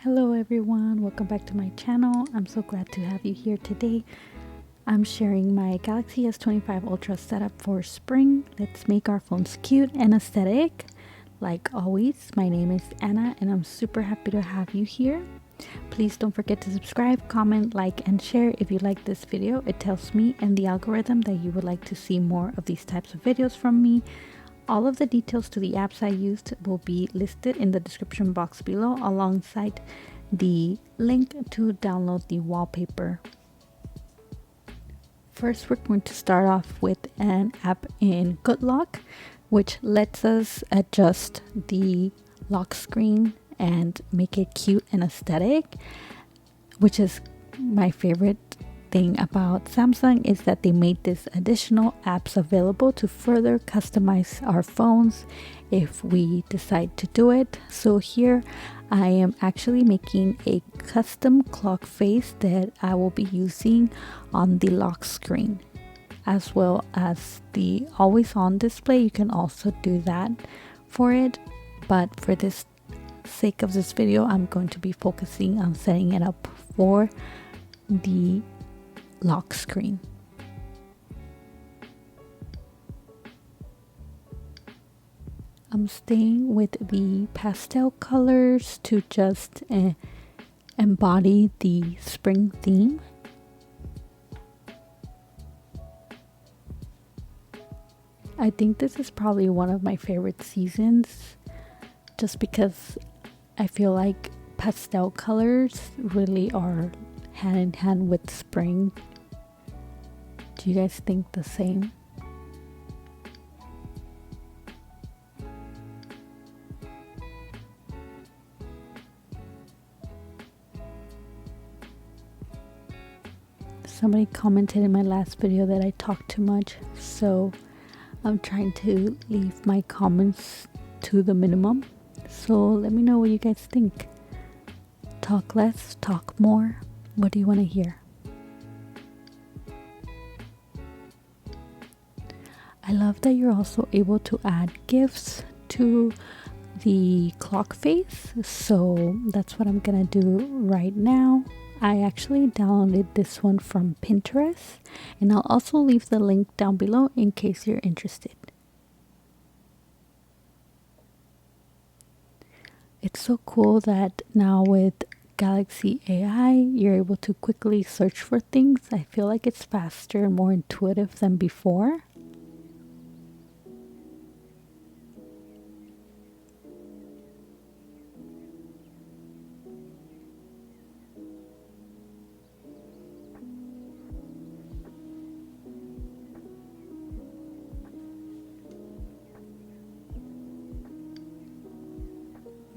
Hello everyone, welcome back to my channel. I'm so glad to have you here today. I'm sharing my Galaxy S25 Ultra setup for spring. Let's make our phones cute and aesthetic. Like always, my name is Anna and I'm super happy to have you here. Please don't forget to subscribe, comment, like, and share if you like this video. It tells me and the algorithm that you would like to see more of these types of videos from me. All of the details to the apps I used will be listed in the description box below alongside the link to download the wallpaper. First, we're going to start off with an app in Good Lock, which lets us adjust the lock screen and make it cute and aesthetic, which is my favorite thing about Samsung is that they made this additional apps available to further customize our phones if we decide to do it. So here I am actually making a custom clock face that I will be using on the lock screen, as well as the always on display. You can also do that for it, but for this sake of this video I'm going to be focusing on setting it up for the lock screen. I'm staying with the pastel colors to just embody the spring theme. I think this is probably one of my favorite seasons just because I feel like pastel colors really are hand in hand with spring. Do you guys think the same? Somebody commented in my last video that I talk too much, so I'm trying to leave my comments to the minimum. So let me know what you guys think. Talk less, talk more. What do you want to hear? I love that you're also able to add GIFs to the clock face, so that's what I'm gonna do right now. I actually downloaded this one from Pinterest, and I'll also leave the link down below in case you're interested. It's so cool that now with Galaxy AI, you're able to quickly search for things. I feel like it's faster and more intuitive than before.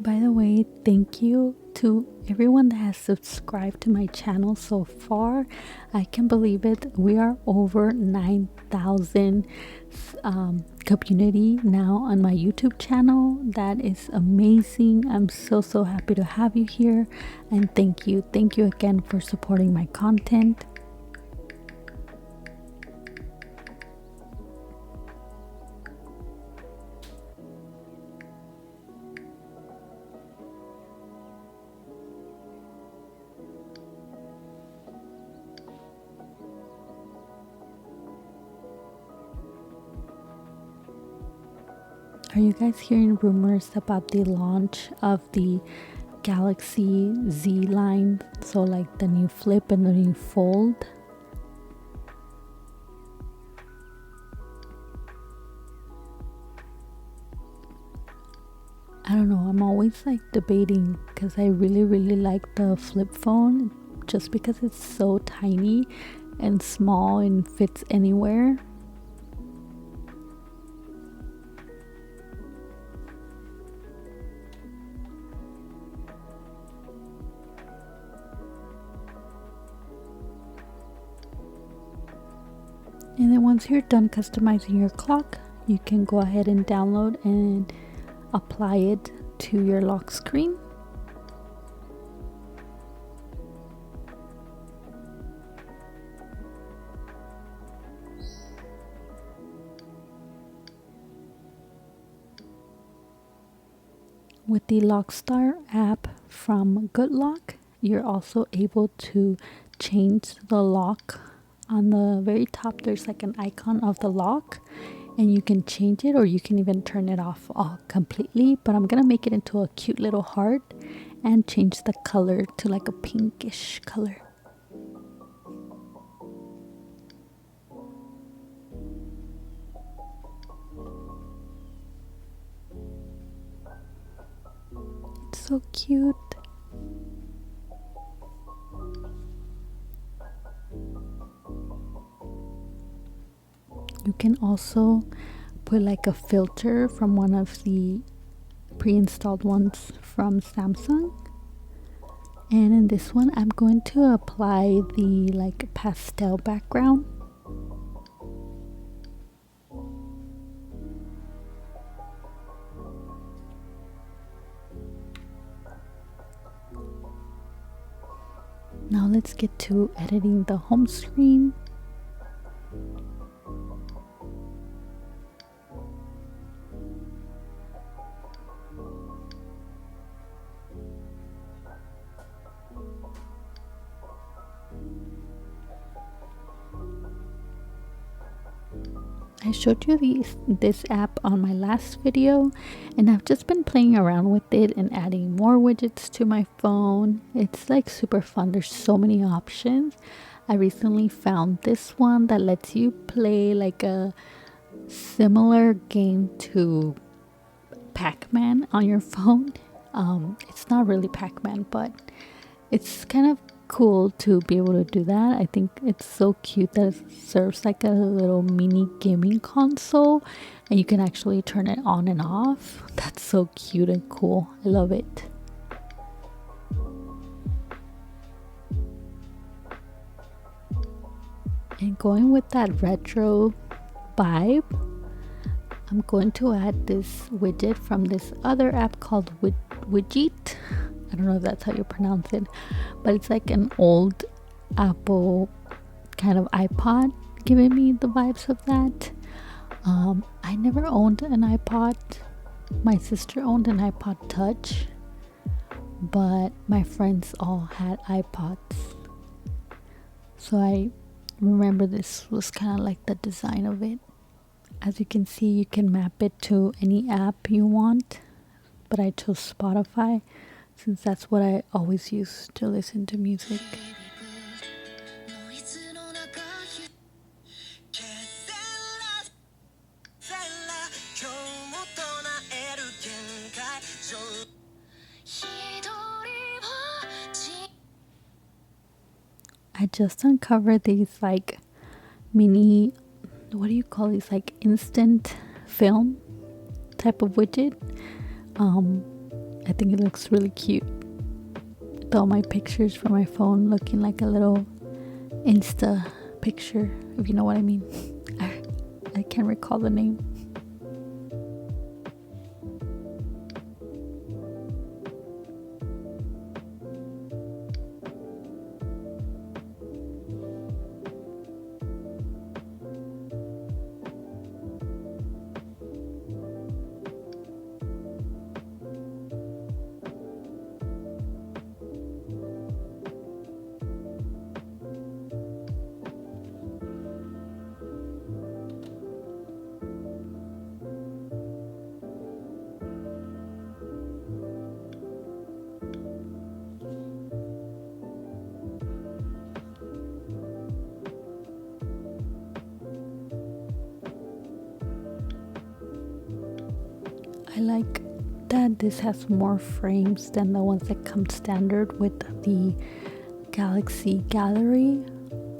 By the way, thank you to everyone that has subscribed to my channel so far. I can't believe it. We are over 9,000 community now on my YouTube channel. That is amazing. I'm so happy to have you here, and thank you again for supporting my content. Are you guys hearing rumors about the launch of the Galaxy Z line? So like the new flip and the new fold. I don't know, I'm always like debating because I really like the flip phone just because it's so tiny and small and fits anywhere. And then once you're done customizing your clock, you can go ahead and download and apply it to your lock screen. With the Lockstar app from 𝙩𝙬, you're also able to change the lock. On the very top, there's like an icon of the lock, and you can change it or you can even turn it off all completely. But I'm gonna make it into a cute little heart and change the color to like a pinkish color. It's so cute. You can also put like a filter from one of the pre-installed ones from Samsung. And in this one, I'm going to apply the like pastel background. Now let's get to editing the home screen. I showed you this app on my last video, and I've just been playing around with it and adding more widgets to my phone. It's like super fun. There's so many options. I recently found this one that lets you play like a similar game to Pac-Man on your phone. It's not really Pac-Man, but it's kind of cool to be able to do that. I think it's so cute that it serves like a little mini gaming console and you can actually turn it on and off. That's so cute and cool. I love it. And going with that retro vibe, I'm going to add this widget from this other app called 𝙩𝙬𝙜𝙤. I don't know if that's how you pronounce it, but it's like an old Apple kind of iPod, giving me the vibes of that. I never owned an iPod. My sister owned an iPod Touch, but my friends all had iPods. So I remember this was kind of like the design of it. As you can see, you can map it to any app you want, but I chose Spotify since that's what I always use to listen to music. I just uncovered these like mini, what do you call these, like instant film type of widget. I think it looks really cute with all my pictures from my phone looking like a little Insta picture, if you know what I mean. I can't recall the name. I like that this has more frames than the ones that come standard with the Galaxy Gallery.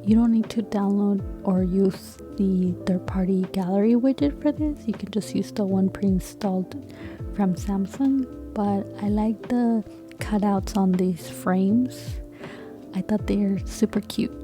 You don't need to download or use the third-party gallery widget for this. You can just use the one pre-installed from Samsung. But I like the cutouts on these frames. I thought they are super cute.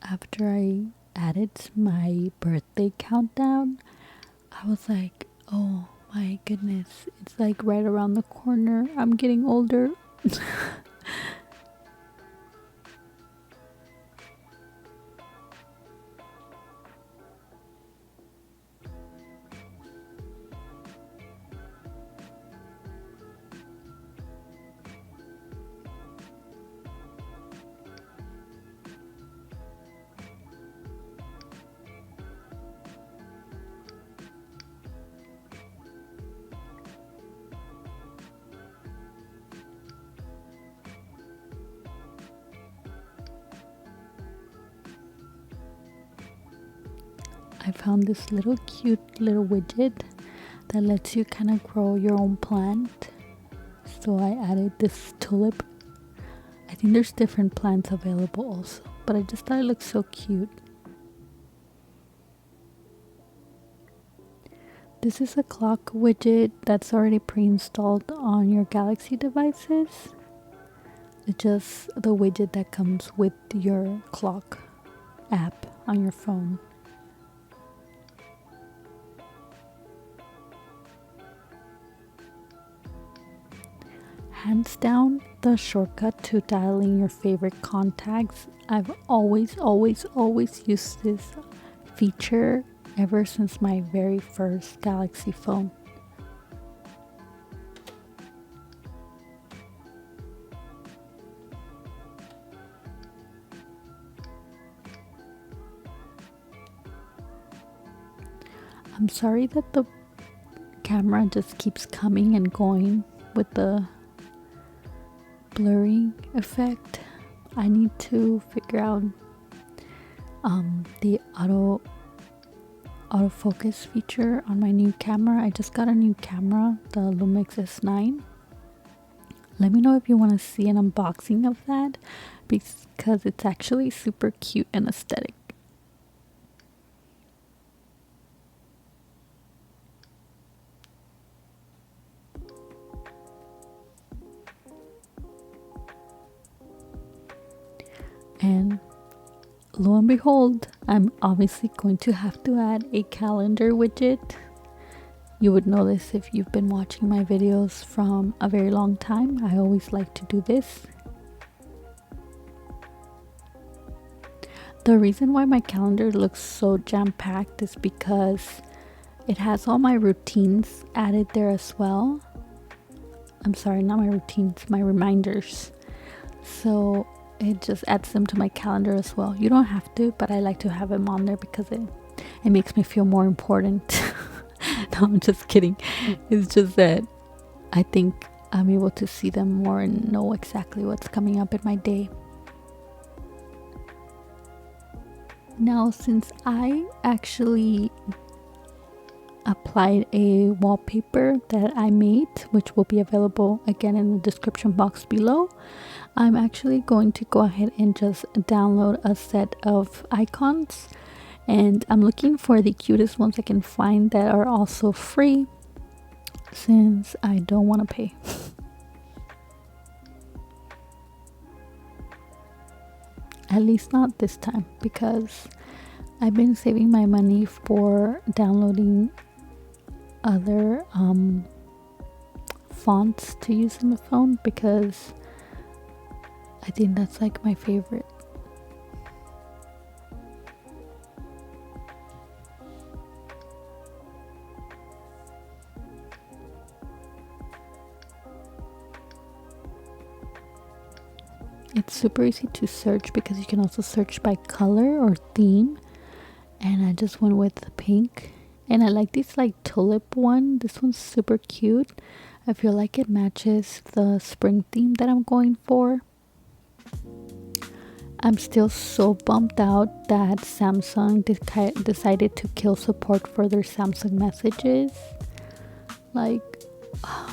After I added my birthday countdown, I was like, oh my goodness, it's like right around the corner. I'm getting older. I found this little cute little widget that lets you kind of grow your own plant. So I added this tulip. I think there's different plants available also, but I just thought it looked so cute. This is a clock widget that's already pre-installed on your Galaxy devices. It's just the widget that comes with your clock app on your phone. Hands down, the shortcut to dialing your favorite contacts. I've always used this feature ever since my very first Galaxy phone. I'm sorry that the camera just keeps coming and going with the blurring effect. I need to figure out the autofocus feature on my new camera. I just got a new camera, the Lumix S9. Let me know if you want to see an unboxing of that, because it's actually super cute and aesthetic. And lo and behold, I'm obviously going to have to add a calendar widget. You would know this if you've been watching my videos from a very long time. I always like to do this. The reason why my calendar looks so jam-packed is because it has all my routines added there as well. I'm sorry, not my routines, my reminders. So it just adds them to my calendar as well. You don't have to, but I like to have them on there because it makes me feel more important. No, I'm just kidding. It's just that I think I'm able to see them more and know exactly what's coming up in my day. Now, since I actually applied a wallpaper that I made, which will be available again in the description box below, I'm actually going to go ahead and just download a set of icons, and I'm looking for the cutest ones I can find that are also free, since I don't want to pay. At least not this time, because I've been saving my money for downloading other fonts to use on the phone, because I think that's like my favorite. It's super easy to search because you can also search by color or theme, and I just went with the pink. And I like this like tulip one. This one's super cute. I feel like it matches the spring theme that I'm going for. I'm still so bummed out that Samsung decided to kill support for their Samsung messages. Like,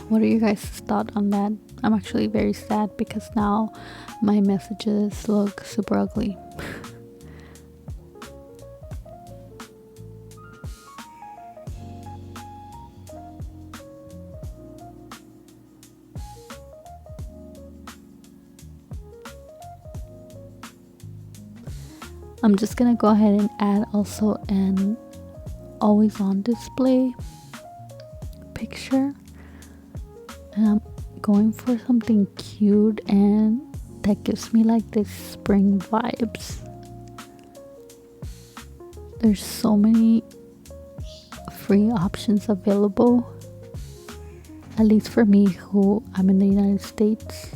what are you guys' thoughts on that? I'm actually very sad because now my messages look super ugly. I'm just gonna go ahead and add also an always on display picture, and I'm going for something cute and that gives me like this spring vibes. There's so many free options available, at least for me who I'm in the United States.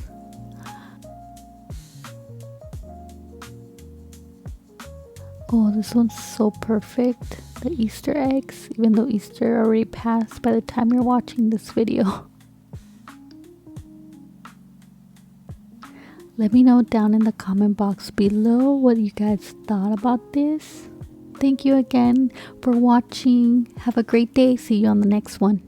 Oh, this one's so perfect. The Easter eggs, even though Easter already passed by the time you're watching this video. Let me know down in the comment box below what you guys thought about this. Thank you again for watching. Have a great day. See you on the next one.